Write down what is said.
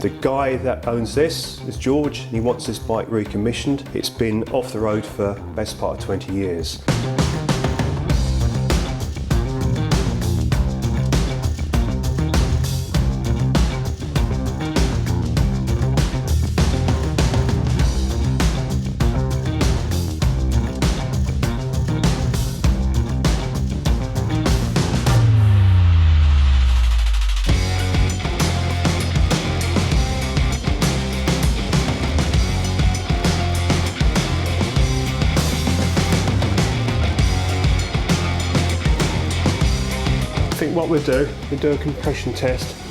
The guy that owns this is George, and he wants this bike recommissioned. It's been off the road for the best part of 20 years. I think what we'll do a compression test